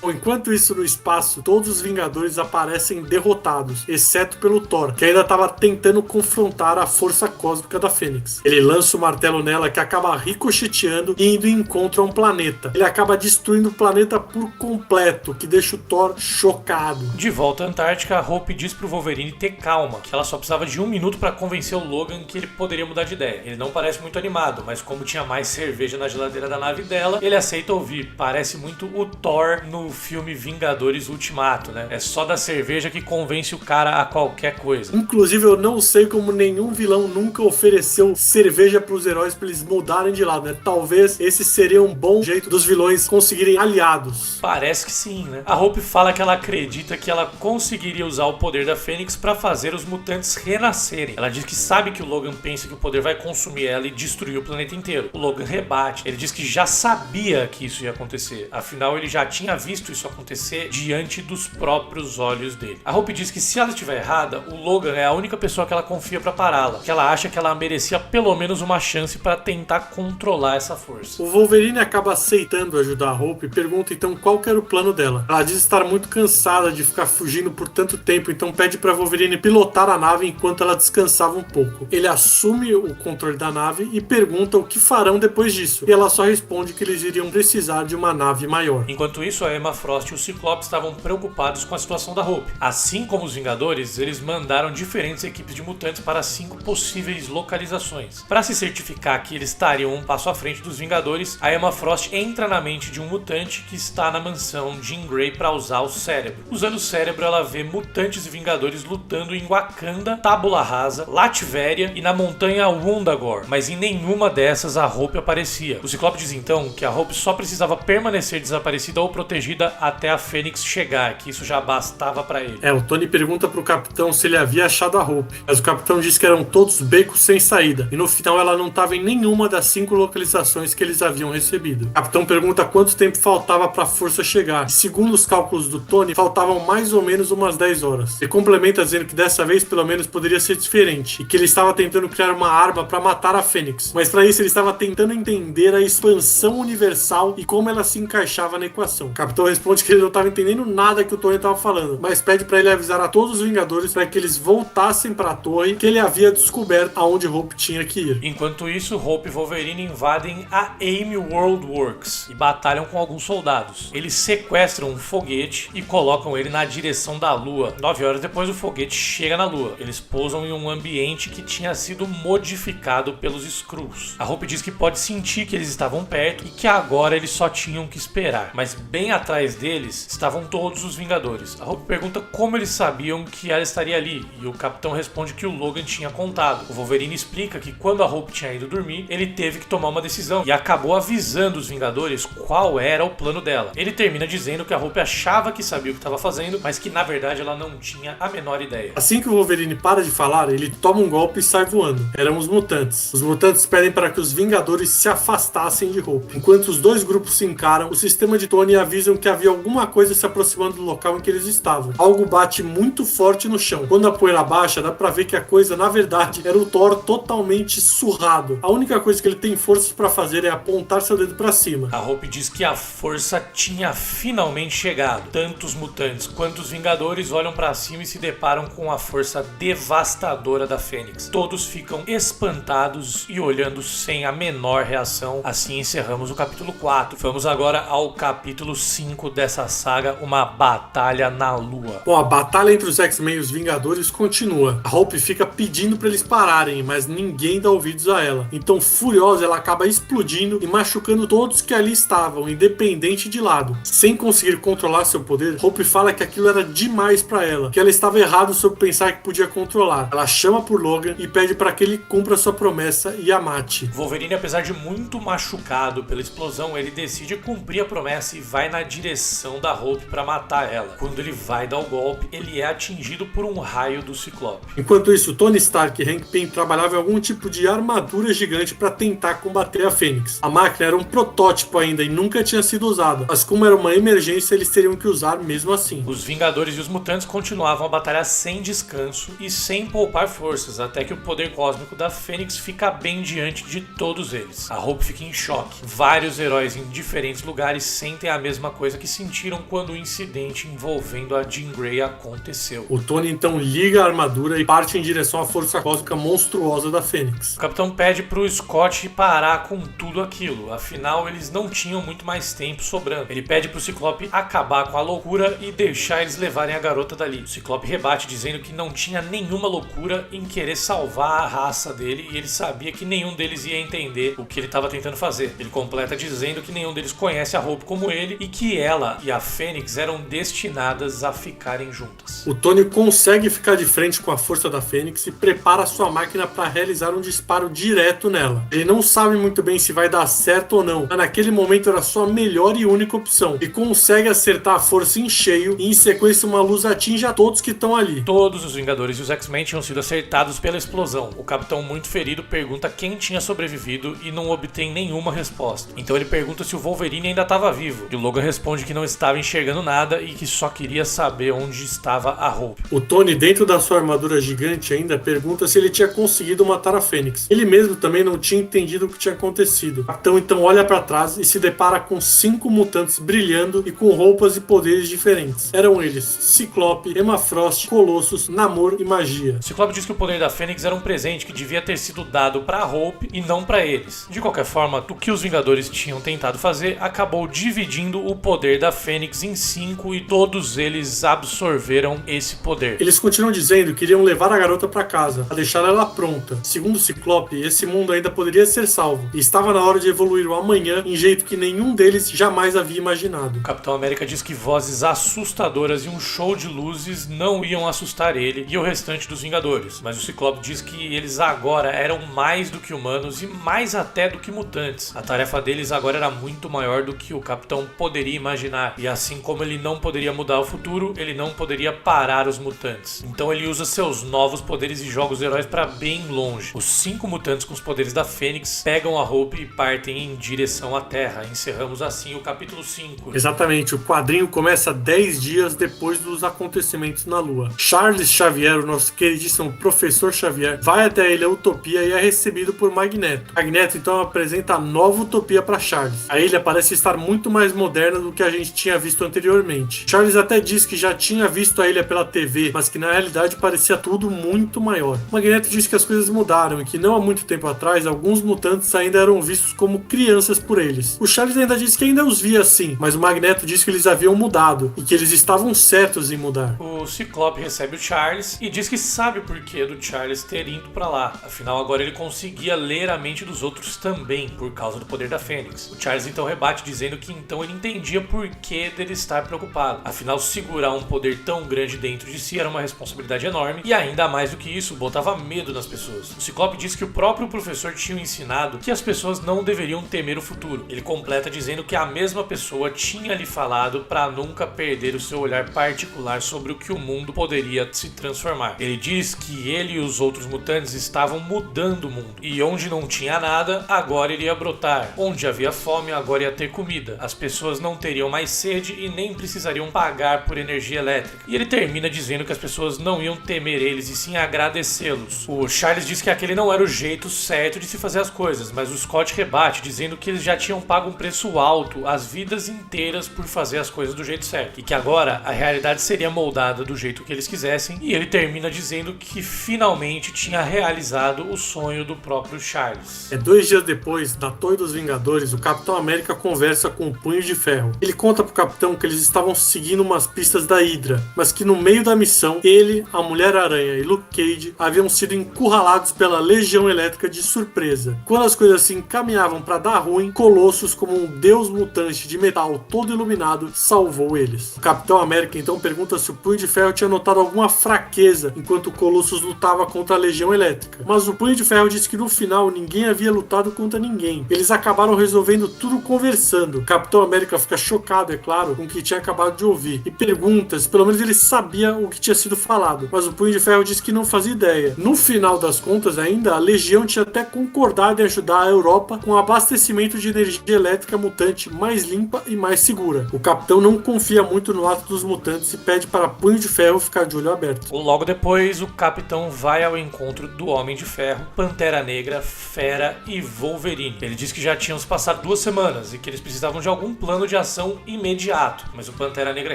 Bom, enquanto isso, no espaço, todos os Vingadores aparecem derrotados, exceto pelo Thor, que ainda estava tentando confrontar a força cósmica da Fênix. Ele lança o martelo nela, que acaba ricocheteando e indo em encontro a um planeta. Ele acaba destruindo o planeta por completo, que deixa o Thor chocado. De volta à Antártica, a Hope diz pro Wolverine ter calma, que ela só precisava de 1 minuto para convencer o Logan que ele poderia mudar de ideia. Ele não parece muito animado, mas como tinha mais cerveja na geladeira da nave dela, ele aceita ouvir. Parece muito o Thor no filme Vingadores Ultimato, né? É só da cerveja que convence o cara a qualquer coisa. Inclusive, eu não sei como nenhum vilão nunca ofereceu cerveja pros heróis pra eles mudarem de lado, né? Talvez esse seria um bom jeito dos vilões conseguirem aliados. Parece que sim, né? A Hope fala que ela acredita que ela conseguiria usar o poder da Fênix pra fazer os mutantes renascerem. Ela diz que sabe que o Logan pensa que o poder vai consumir ela e destruir o planeta inteiro. O Logan rebate. Ele diz que já sabia que isso ia acontecer. Afinal, ele já tinha visto isso acontecer acontecer diante dos próprios olhos dele. A Hope diz que se ela estiver errada, o Logan é a única pessoa que ela confia pra pará-la, que ela acha que ela merecia pelo menos uma chance pra tentar controlar essa força. O Wolverine acaba aceitando ajudar a Hope e pergunta então qual que era o plano dela. Ela diz estar muito cansada de ficar fugindo por tanto tempo, então pede pra Wolverine pilotar a nave enquanto ela descansava um pouco. Ele assume o controle da nave e pergunta o que farão depois disso, e ela só responde que eles iriam precisar de uma nave maior. Enquanto isso, a Emma Frost e o Ciclope estavam preocupados com a situação da Hope. Assim como os Vingadores, eles mandaram diferentes equipes de mutantes para 5 possíveis localizações. Para se certificar que eles estariam um passo à frente dos Vingadores, a Emma Frost entra na mente de um mutante que está na mansão Jean Grey para usar o cérebro. Usando o cérebro, ela vê mutantes e Vingadores lutando em Wakanda, Tábula Rasa, Latvéria e na montanha Wundagore, mas em nenhuma dessas a Hope aparecia. O Ciclope diz então que a Hope só precisava permanecer desaparecida ou protegida até a Fênix chegar, que isso já bastava para ele. O Tony pergunta pro capitão se ele havia achado a Hope, mas o capitão diz que eram todos becos sem saída, e no final ela não estava em nenhuma das 5 localizações que eles haviam recebido. O capitão pergunta quanto tempo faltava para a força chegar, e segundo os cálculos do Tony, faltavam mais ou menos umas 10 horas. Ele complementa dizendo que dessa vez pelo menos poderia ser diferente, e que ele estava tentando criar uma arma para matar a Fênix, mas para isso ele estava tentando entender a expansão universal e como ela se encaixava na equação. O capitão responde que ele não estava entendendo nada que o Tony estava falando, mas pede para ele avisar a todos os Vingadores para que eles voltassem para a torre que ele havia descoberto aonde Hope tinha que ir. Enquanto isso, Hope e Wolverine invadem a AIM World Works e batalham com alguns soldados. Eles sequestram um foguete e colocam ele na direção da Lua. 9 horas depois, o foguete chega na Lua. Eles pousam em um ambiente que tinha sido modificado pelos Skrulls. A Hope diz que pode sentir que eles estavam perto e que agora eles só tinham que esperar. Mas bem atrás deles estavam todos os Vingadores. A Hope pergunta como eles sabiam que ela estaria ali, e o capitão responde que o Logan tinha contado. O Wolverine explica que quando a Hope tinha ido dormir, ele teve que tomar uma decisão e acabou avisando os Vingadores qual era o plano dela. Ele termina dizendo que a Hope achava que sabia o que estava fazendo, mas que na verdade ela não tinha a menor ideia. Assim que o Wolverine para de falar, ele toma um golpe e sai voando. Eram os mutantes. Os mutantes pedem para que os Vingadores se afastassem de Hope. Enquanto os dois grupos se encaram, o sistema de Tony avisam que havia alguma coisa se aproximando do local em que eles estavam. Algo bate muito forte no chão. Quando a poeira baixa, dá pra ver que a coisa, na verdade, era o Thor totalmente surrado. A única coisa que ele tem forças pra fazer é apontar seu dedo pra cima. A Hope diz que a força tinha finalmente chegado. Tanto os mutantes quanto os Vingadores olham pra cima e se deparam com a força devastadora da Fênix. Todos ficam espantados e olhando sem a menor reação. Assim encerramos o capítulo 4. Vamos agora ao capítulo 5 dessa saga, uma batalha na Lua. Bom, a batalha entre os X-Men e os Vingadores continua. A Hope fica pedindo pra eles pararem, mas ninguém dá ouvidos a ela. Então, furiosa, ela acaba explodindo e machucando todos que ali estavam, independente de lado. Sem conseguir controlar seu poder, Hope fala que aquilo era demais pra ela, que ela estava errada sobre pensar que podia controlar. Ela chama por Logan e pede para que ele cumpra sua promessa e a mate. Wolverine, apesar de muito machucado pela explosão, ele decide cumprir a promessa e vai na direção da Hope para matar ela. Quando ele vai dar o golpe, ele é atingido por um raio do Ciclope. Enquanto isso, Tony Stark e Hank Pym trabalhavam em algum tipo de armadura gigante para tentar combater a Fênix. A máquina era um protótipo ainda e nunca tinha sido usada, mas como era uma emergência, eles teriam que usar mesmo assim. Os Vingadores e os mutantes continuavam a batalhar sem descanso e sem poupar forças, até que o poder cósmico da Fênix fica bem diante de todos eles. A Hope fica em choque. Vários heróis em diferentes lugares sentem a mesma coisa que sentiram quando o incidente envolvendo a Jean Grey aconteceu. O Tony então liga a armadura e parte em direção à força cósmica monstruosa da Fênix. O capitão pede pro Scott parar com tudo aquilo, afinal eles não tinham muito mais tempo sobrando. Ele pede pro Ciclope acabar com a loucura e deixar eles levarem a garota dali. O Ciclope rebate dizendo que não tinha nenhuma loucura em querer salvar a raça dele e ele sabia que nenhum deles ia entender o que ele estava tentando fazer. Ele completa dizendo que nenhum deles conhece a Hope como ele e que ela e a Fênix eram destinadas a ficarem juntas. O Tony consegue ficar de frente com a força da Fênix e prepara sua máquina para realizar um disparo direto nela. Ele não sabe muito bem se vai dar certo ou não, mas naquele momento era sua melhor e única opção. E consegue acertar a força em cheio e em sequência uma luz atinge a todos que estão ali. Todos os Vingadores e os X-Men tinham sido acertados pela explosão. O capitão, muito ferido, pergunta quem tinha sobrevivido e não obtém nenhuma resposta. Então ele pergunta se o Wolverine ainda estava vivo. E o Logan responde que não estava enxergando nada e que só queria saber onde estava a Hope. O Tony, dentro da sua armadura gigante ainda, pergunta se ele tinha conseguido matar a Fênix. Ele mesmo também não tinha entendido o que tinha acontecido. O capitão então olha para trás e se depara com 5 mutantes brilhando e com roupas e poderes diferentes. Eram eles Ciclope, Emma Frost, Colossus, Namor e Magia. Ciclope diz que o poder da Fênix era um presente que devia ter sido dado para Hope e não para eles. De qualquer forma, o que os Vingadores tinham tentado fazer acabou dividindo o poder da Fênix em 5 e todos eles absorveram esse poder. Eles continuam dizendo que iriam levar a garota para casa, a deixar ela pronta. Segundo Ciclope, esse mundo ainda poderia ser salvo e estava na hora de evoluir o amanhã em jeito que nenhum deles jamais havia imaginado. O Capitão América diz que vozes assustadoras e um show de luzes não iam assustar ele e o restante dos Vingadores, mas o Ciclope diz que eles agora eram mais do que humanos e mais até do que mutantes. A tarefa deles agora era muito maior do que o Capitão poderia imaginar, e assim como ele não poderia mudar o futuro, ele não poderia parar os mutantes. Então ele usa seus novos poderes e joga os heróis para bem longe. Os 5 mutantes com os poderes da Fênix pegam a Hope e partem em direção à Terra. Encerramos assim o capítulo 5. Exatamente, o quadrinho começa 10 dias depois dos acontecimentos na Lua. Charles Xavier, o nosso queridíssimo Professor Xavier, vai até a Ilha Utopia e é recebido por Magneto. Magneto então apresenta a nova Utopia para Charles. A ilha parece estar muito mais moderna do que a gente tinha visto anteriormente. Charles até diz que já tinha visto a ilha pela TV, mas que na realidade parecia tudo muito maior. Magneto diz que as coisas mudaram e que não há muito tempo atrás alguns mutantes ainda eram vistos como crianças por eles. O Charles ainda diz que ainda os via assim, mas o Magneto diz que eles haviam mudado e que eles estavam certos em mudar. O Ciclope recebe o Charles e diz que sabe o porquê do Charles ter ido pra lá. Afinal, agora ele conseguia ler a mente dos outros também, por causa do poder da Fênix. O Charles então rebate dizendo que então ele entendia por que dele estar preocupado. Afinal, segurar um poder tão grande dentro de si era uma responsabilidade enorme e ainda mais do que isso, botava medo nas pessoas. O Ciclope diz que o próprio professor tinha ensinado que as pessoas não deveriam temer o futuro. Ele completa dizendo que a mesma pessoa tinha lhe falado para nunca perder o seu olhar particular sobre o que o mundo poderia se transformar. Ele diz que ele e os outros mutantes estavam mudando o mundo, e onde não tinha nada, agora iria brotar. Onde havia fome, agora ia ter comida. As pessoas não teriam mais sede e nem precisariam pagar por energia elétrica. E ele termina dizendo que as pessoas não iam temer eles e sim agradecê-los. O Charles diz que aquele não era o jeito certo de se fazer as coisas, mas o Scott rebate dizendo que eles já tinham pago um preço alto as vidas inteiras por fazer as coisas do jeito certo, e que agora a realidade seria moldada do jeito que eles quisessem, e ele termina dizendo que finalmente tinha realizado o sonho do próprio Charles. 2 dias depois, na Torre dos Vingadores, o Capitão América conversa com o Punho de Ferro. Ele conta pro Capitão que eles estavam seguindo umas pistas da Hydra, mas que no meio da missão, ele, a Mulher-Aranha e Luke Cage haviam sido encurralados pela Legião Elétrica de surpresa. Quando as coisas se encaminhavam para dar ruim, Colossus, como um deus mutante de metal todo iluminado, salvou eles. O Capitão América então pergunta se o Punho de Ferro tinha notado alguma fraqueza enquanto Colossus lutava contra a Legião Elétrica. Mas o Punho de Ferro disse que no final ninguém havia lutado contra ninguém. Eles acabaram resolvendo tudo conversando. O Capitão América fica chocado, é claro, com o que tinha acabado de ouvir e pergunta se pelo menos ele sabia o que tinha sido falado. Mas o Punho de Ferro disse que não fazia ideia. No final das contas ainda, a Legião tinha até concordado em ajudar a Europa com o abastecimento de energia elétrica mutante mais limpa e mais segura. O Capitão não confia muito no ato dos mutantes e pede para Punho de Ferro ficar de olho aberto. Logo depois, o Capitão vai ao encontro do Homem de Ferro, Pantera Negra, Fera e Wolverine. Ele diz que já tinham se passado 2 semanas e que eles precisavam de algum plano de ação imediato, mas o Pantera Negra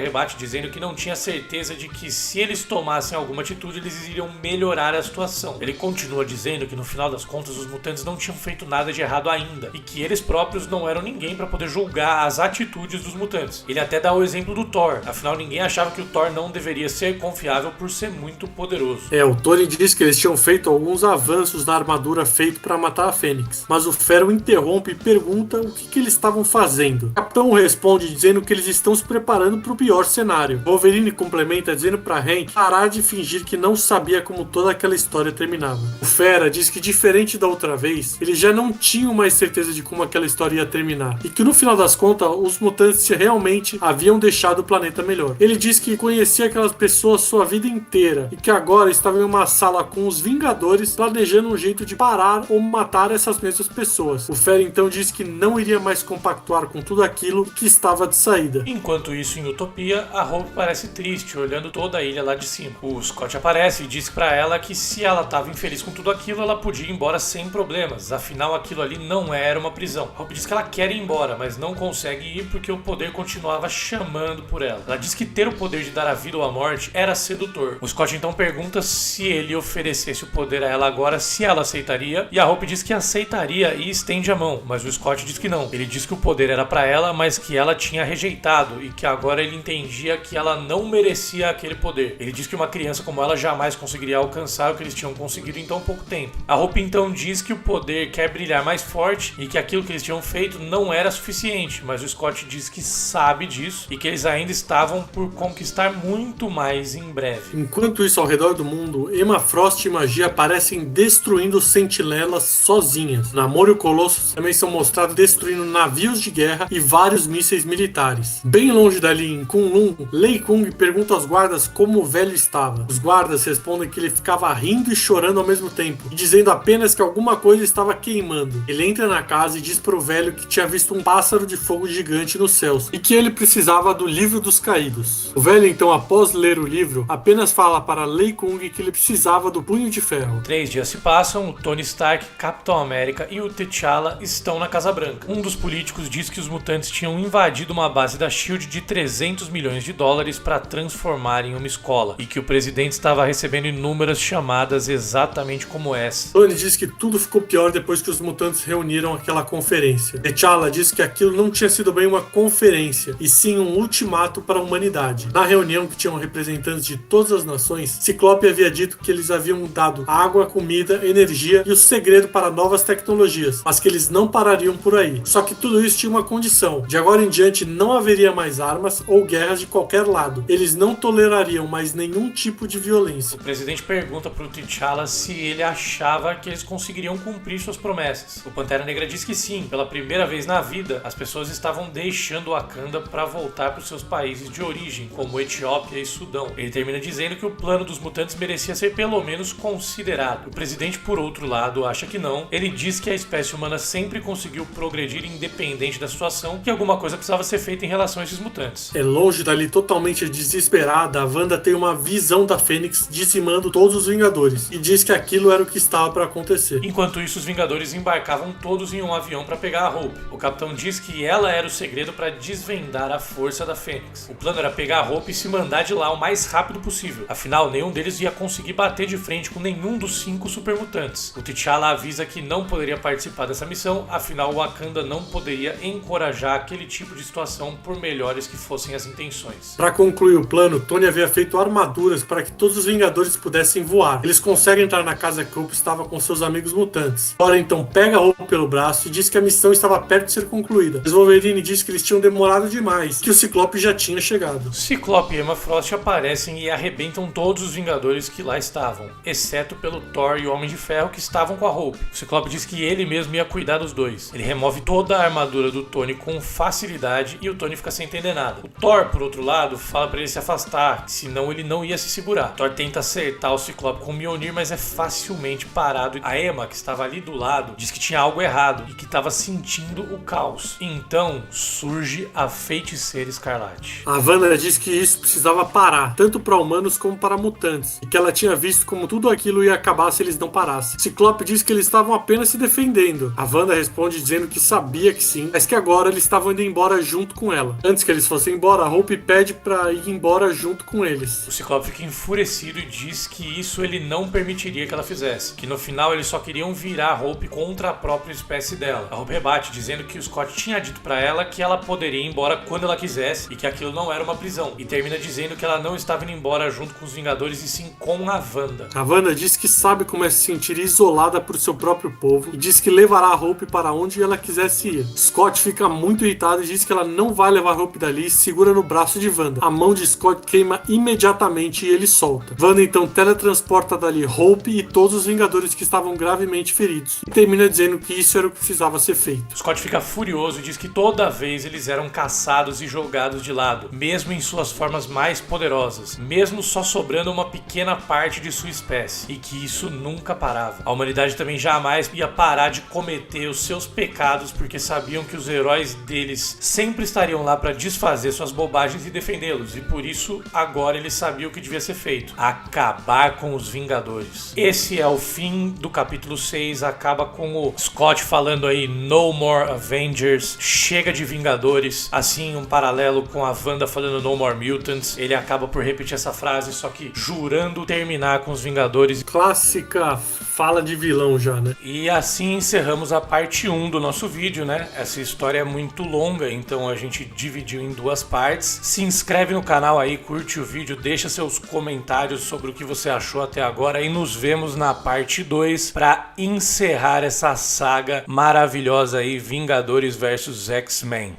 rebate dizendo que não tinha certeza de que se eles tomassem alguma atitude, eles iriam melhorar a situação. Ele continua dizendo que no final das contas os mutantes não tinham feito nada de errado ainda e que eles próprios não eram ninguém para poder julgar as atitudes dos mutantes. Ele até dá o exemplo do Thor, afinal ninguém achava que o Thor não deveria ser confiável por ser muito poderoso. O Tony diz que eles tinham feito alguns avanços na armadura feito para matar a Fênix, mas o Fera o interrompe e pergunta o que eles estavam fazendo. O Capitão responde dizendo que eles estão se preparando para o pior cenário. Wolverine complementa dizendo para Hank parar de fingir que não sabia como toda aquela história terminava. O Fera diz que diferente da outra vez, eles já não tinham mais certeza de como aquela história ia terminar e que no final das contas os mutantes realmente haviam deixado o planeta melhor. Ele diz que conhecia aquelas pessoas sua vida inteira e que agora estavam em uma sala com os Vingadores planejando um jeito de parar ou matar essas mesmas pessoas. O Fera então diz que não iria mais compactuar com tudo aquilo que estava de saída. vida. Enquanto isso, em Utopia, a Hope parece triste, olhando toda a ilha lá de cima. O Scott aparece e diz pra ela que se ela estava infeliz com tudo aquilo, ela podia ir embora sem problemas, afinal aquilo ali não era uma prisão. A Hope diz que ela quer ir embora, mas não consegue ir porque o poder continuava chamando por ela. Ela diz que ter o poder de dar a vida ou a morte era sedutor. O Scott então pergunta se ele oferecesse o poder a ela agora, se ela aceitaria, e a Hope diz que aceitaria e estende a mão, mas o Scott diz que não. Ele diz que o poder era pra ela, mas que ela tinha rejeitado e que agora ele entendia que ela não merecia aquele poder. Ele diz que uma criança como ela jamais conseguiria alcançar o que eles tinham conseguido em tão pouco tempo. A Hope então diz que o poder quer brilhar mais forte e que aquilo que eles tinham feito não era suficiente, mas o Scott diz que sabe disso e que eles ainda estavam por conquistar muito mais em breve. Enquanto isso, ao redor do mundo, Emma Frost e Magia aparecem destruindo sentinelas sozinhas. Namor e o Colossus também são mostrados destruindo navios de guerra e vários mísseis militares. Bem longe dali, em Kunlun, Lei Kung pergunta aos guardas como o velho estava. Os guardas respondem que ele ficava rindo e chorando ao mesmo tempo, e dizendo apenas que alguma coisa estava queimando. Ele entra na casa e diz pro velho que tinha visto um pássaro de fogo gigante nos céus e que ele precisava do livro dos caídos. O velho então, após ler o livro, apenas fala para Lei Kung que ele precisava do punho de ferro. 3 dias se passam, o Tony Stark, Capitão América e o T'Challa estão na Casa Branca. Um dos políticos diz que os mutantes tinham invadido uma base da SHIELD de 300 milhões de dólares para transformar em uma escola e que o presidente estava recebendo inúmeras chamadas exatamente como essa. Tony diz que tudo ficou pior depois que os mutantes reuniram aquela conferência. T'Challa diz que aquilo não tinha sido bem uma conferência, e sim um ultimato para a humanidade. Na reunião, que tinham representantes de todas as nações, Ciclope havia dito que eles haviam dado água, comida, energia e o segredo para novas tecnologias, mas que eles não parariam por aí. Só que tudo isso tinha uma condição: de agora em diante não haveria mais armas ou guerras de qualquer lado. Eles não tolerariam mais nenhum tipo de violência. O presidente pergunta pro T'Challa se ele achava que eles conseguiriam cumprir suas promessas. O Pantera Negra diz que sim. Pela primeira vez na vida, as pessoas estavam deixando Wakanda para voltar para os seus países de origem, como Etiópia e Sudão. Ele termina dizendo que o plano dos mutantes merecia ser pelo menos considerado. O presidente, por outro lado, acha que não. Ele diz que a espécie humana sempre conseguiu progredir independente da situação, que alguma coisa precisava ser feita em relação a esses mutantes. É longe dali, totalmente desesperada, a Wanda tem uma visão da Fênix dizimando todos os Vingadores e diz que aquilo era o que estava para acontecer. Enquanto isso, os Vingadores embarcavam todos em um avião para pegar a Hope. O capitão diz que ela era o segredo para desvendar a força da Fênix. O plano era pegar a Hope e se mandar de lá o mais rápido possível. Afinal, nenhum deles ia conseguir bater de frente com nenhum dos 5 supermutantes. O T'Challa avisa que não poderia participar dessa missão, afinal Wakanda não poderia encorajar aquele tipo de situação por melhores que fossem as intenções. Para concluir o plano, Tony havia feito armaduras para que todos os Vingadores pudessem voar. Eles conseguem entrar na casa que Hope estava com seus amigos mutantes. Thor então pega a Hope pelo braço e diz que a missão estava perto de ser concluída. Mas Wolverine diz que eles tinham demorado demais, que o Ciclope já tinha chegado. Ciclope e Emma Frost aparecem e arrebentam todos os Vingadores que lá estavam, exceto pelo Thor e o Homem de Ferro que estavam com a Hope. O Ciclope diz que ele mesmo ia cuidar dos dois. Ele remove toda a armadura do Tony com facilidade e o Tony fica sem entender nada. O Thor, por outro lado, fala pra ele se afastar, senão ele não ia se segurar. O Thor tenta acertar o Ciclope com o Mjolnir, mas é facilmente parado. A Emma, que estava ali do lado, diz que tinha algo errado e que estava sentindo o caos. Então surge a Feiticeira Escarlate. A Wanda diz que isso precisava parar, tanto para humanos como para mutantes, e que ela tinha visto como tudo aquilo ia acabar se eles não parassem. Ciclope diz que eles estavam apenas se defendendo. A Wanda responde dizendo que sabia que sim, mas que agora eles estavam indo embora junto com ela. Antes que eles fossem embora, a Hope pede para ir embora junto com eles. O Ciclope fica enfurecido e diz que isso ele não permitiria que ela fizesse, que no final eles só queriam virar a Hope contra a própria espécie dela. A Hope rebate dizendo que o Scott tinha dito para ela que ela poderia ir embora quando ela quisesse e que aquilo não era uma prisão, e termina dizendo que ela não estava indo embora junto com os Vingadores e sim com a Wanda. A Wanda diz que sabe como é se sentir isolada por seu próprio povo e diz que levará a Hope para onde ela quisesse ir. Scott fica muito irritado e diz que ela não vai levar a Hope dali e segura no braço de Wanda. A mão de Scott queima imediatamente e ele solta. Wanda então teletransporta dali Hope e todos os Vingadores que estavam gravemente feridos e termina dizendo que isso era o que precisava ser feito. Scott fica furioso e diz que toda vez eles eram caçados e jogados de lado, mesmo em suas formas mais poderosas, mesmo só sobrando uma pequena parte de sua espécie, e que isso nunca parava. A humanidade também jamais ia parar de cometer os seus pecados porque sabiam que os heróis deles sempre estariam saíram lá pra desfazer suas bobagens e defendê-los. E por isso, agora ele sabia o que devia ser feito. Acabar com os Vingadores. Esse é o fim do capítulo 6. Acaba com o Scott falando aí, No More Avengers. Chega de Vingadores. Assim, um paralelo com a Wanda falando No More Mutants. Ele acaba por repetir essa frase, só que jurando terminar com os Vingadores. Clássica fala de vilão já, né? E assim encerramos a parte 1 do nosso vídeo, né? Essa história é muito longa, então a gente dividiu em 2 partes. Se inscreve no canal aí, curte o vídeo, deixa seus comentários sobre o que você achou até agora e nos vemos na parte 2 para encerrar essa saga maravilhosa aí, Vingadores versus X-Men.